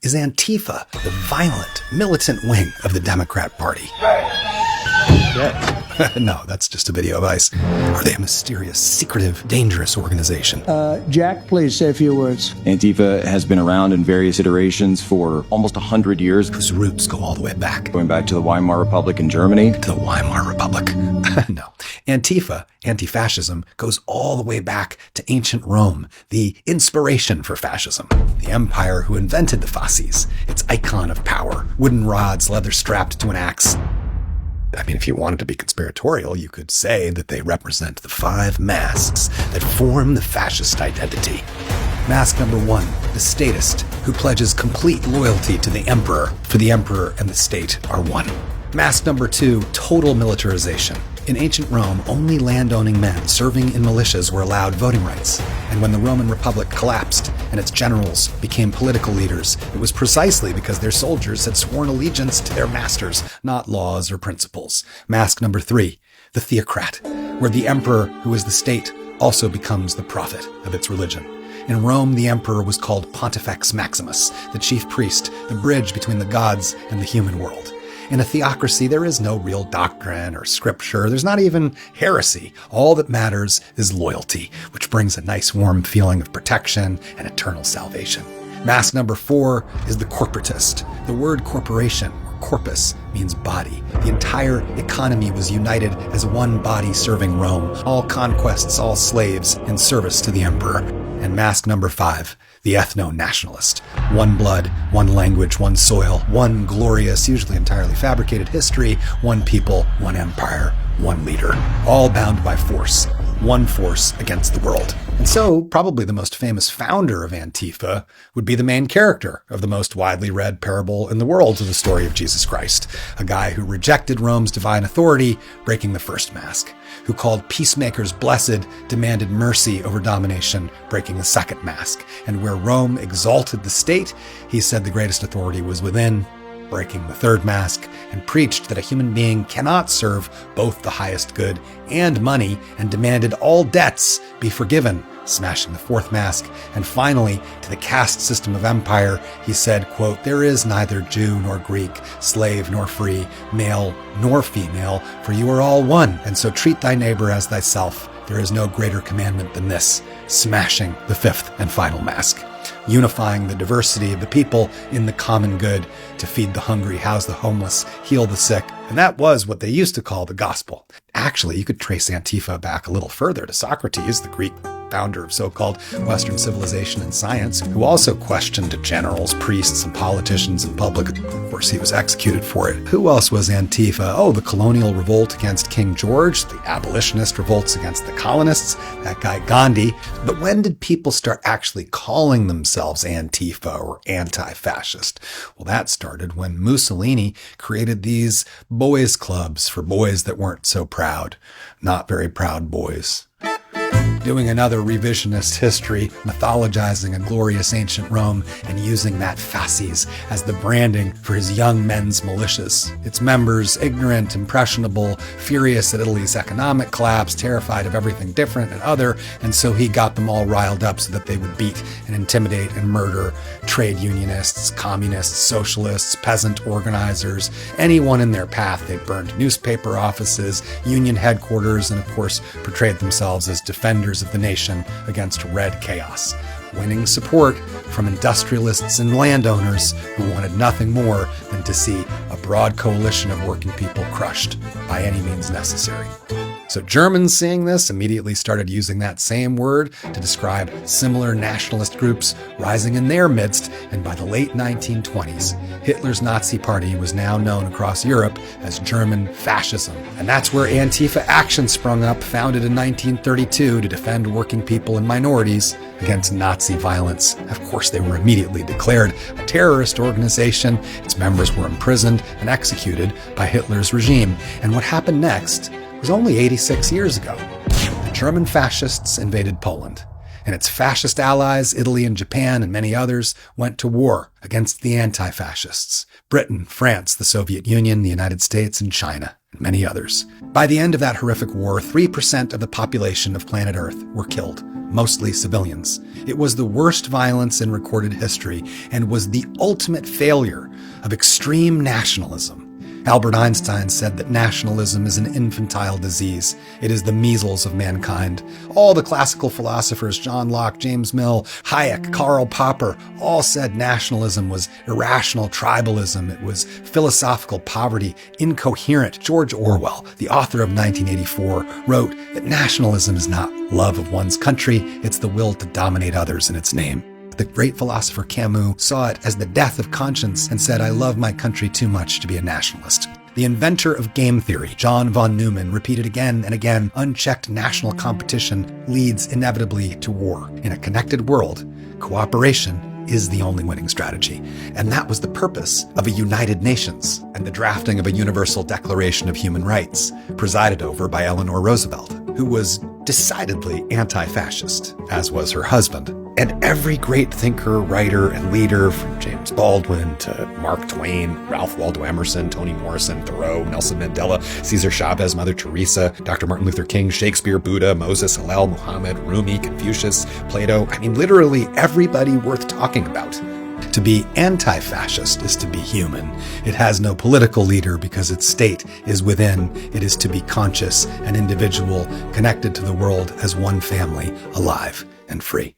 is Antifa, the violent, militant wing of the Democrat Party. No, that's just a video of ICE. Are they a mysterious, secretive, dangerous organization? Jack, please say a few words. Antifa has been around in various iterations for almost 100 years. Whose roots go all the way back. Going back to the Weimar Republic in Germany. To the Weimar Republic. No. Antifa, anti-fascism, goes all the way back to ancient Rome, the inspiration for fascism. The empire who invented the fasces, its icon of power, wooden rods, leather strapped to an axe. I mean, if you wanted to be conspiratorial, you could say that they represent the 5 masks that form the fascist identity. Mask number 1, the statist, who pledges complete loyalty to the emperor, for the emperor and the state are one. Mask number 2, total militarization. In ancient Rome, only land-owning men serving in militias were allowed voting rights. And when the Roman Republic collapsed and its generals became political leaders, it was precisely because their soldiers had sworn allegiance to their masters, not laws or principles. Mask number 3, the Theocrat, where the emperor, who is the state, also becomes the prophet of its religion. In Rome, the emperor was called Pontifex Maximus, the chief priest, the bridge between the gods and the human world. In a theocracy, there is no real doctrine or scripture. There's not even heresy. All that matters is loyalty, which brings a nice warm feeling of protection and eternal salvation. Mask number 4 is the corporatist. The word corporation, or corpus, means body. The entire economy was united as one body serving Rome. All conquests, all slaves in service to the emperor. And mask number 5, the ethno-nationalist. One blood, one language, one soil, one glorious, usually entirely fabricated history, one people, one empire, one leader, all bound by force. One force against the world. And so, probably the most famous founder of Antifa would be the main character of the most widely read parable in the world, the story of Jesus Christ, a guy who rejected Rome's divine authority, breaking the first mask, who called peacemakers blessed, demanded mercy over domination, breaking the second mask, and where Rome exalted the state, he said the greatest authority was within, breaking the third mask, and preached that a human being cannot serve both the highest good and money, and demanded all debts be forgiven, smashing the fourth mask. And finally, to the caste system of empire, he said, quote, "There is neither Jew nor Greek, slave nor free, male nor female, for you are all one, and so treat thy neighbor as thyself. There is no greater commandment than this," smashing the fifth and final mask. Unifying the diversity of the people in the common good to feed the hungry, house the homeless, heal the sick. And that was what they used to call the gospel. Actually, you could trace Antifa back a little further to Socrates, the Greek founder of so-called Western civilization and science, who also questioned generals, priests, and politicians in public. Of course, he was executed for it. Who else was Antifa? Oh, the colonial revolt against King George, the abolitionist revolts against the colonists, that guy Gandhi. But when did people start actually calling themselves Antifa or anti-fascist? Well, that started when Mussolini created these boys' clubs for boys that weren't so proud. Not very proud boys. Doing another revisionist history, mythologizing a glorious ancient Rome and using that fasces as the branding for his young men's militias. Its members, ignorant, impressionable, furious at Italy's economic collapse, terrified of everything different and other, and so he got them all riled up so that they would beat and intimidate and murder trade unionists, communists, socialists, peasant organizers, anyone in their path. They burned newspaper offices, union headquarters, and of course portrayed themselves as defenders of the nation against red chaos, winning support from industrialists and landowners who wanted nothing more than to see a broad coalition of working people crushed by any means necessary. So Germans, seeing this, immediately started using that same word to describe similar nationalist groups rising in their midst, and by the late 1920s, Hitler's Nazi Party was now known across Europe as German fascism. And that's where Antifa Action sprung up, founded in 1932 to defend working people and minorities against Nazi violence. Of course, they were immediately declared a terrorist organization. Its members were imprisoned and executed by Hitler's regime. And what happened next was only 86 years ago. The German fascists invaded Poland, and its fascist allies, Italy and Japan and many others, went to war against the anti-fascists. Britain, France, the Soviet Union, the United States, and China. and many others. By the end of that horrific war, 3% of the population of planet Earth were killed, mostly civilians. It was the worst violence in recorded history and was the ultimate failure of extreme nationalism. Albert Einstein said that nationalism is an infantile disease. It is the measles of mankind. All the classical philosophers, John Locke, James Mill, Hayek, Karl Popper, all said nationalism was irrational tribalism. It was philosophical poverty, incoherent. George Orwell, the author of 1984, wrote that nationalism is not love of one's country, it's the will to dominate others in its name. The great philosopher Camus saw it as the death of conscience and said, "I love my country too much to be a nationalist." The inventor of game theory, John von Neumann, repeated again and again, unchecked national competition leads inevitably to war. In a connected world, cooperation is the only winning strategy. And that was the purpose of a United Nations and the drafting of a Universal Declaration of Human Rights, presided over by Eleanor Roosevelt, who was decidedly anti-fascist, as was her husband. And every great thinker, writer, and leader, from James Baldwin to Mark Twain, Ralph Waldo Emerson, Toni Morrison, Thoreau, Nelson Mandela, Cesar Chavez, Mother Teresa, Dr. Martin Luther King, Shakespeare, Buddha, Moses, Hillel, Muhammad, Rumi, Confucius, Plato, literally everybody worth talking about. To be anti-fascist is to be human. It has no political leader because its state is within. It is to be conscious, an individual, connected to the world as one family, alive and free.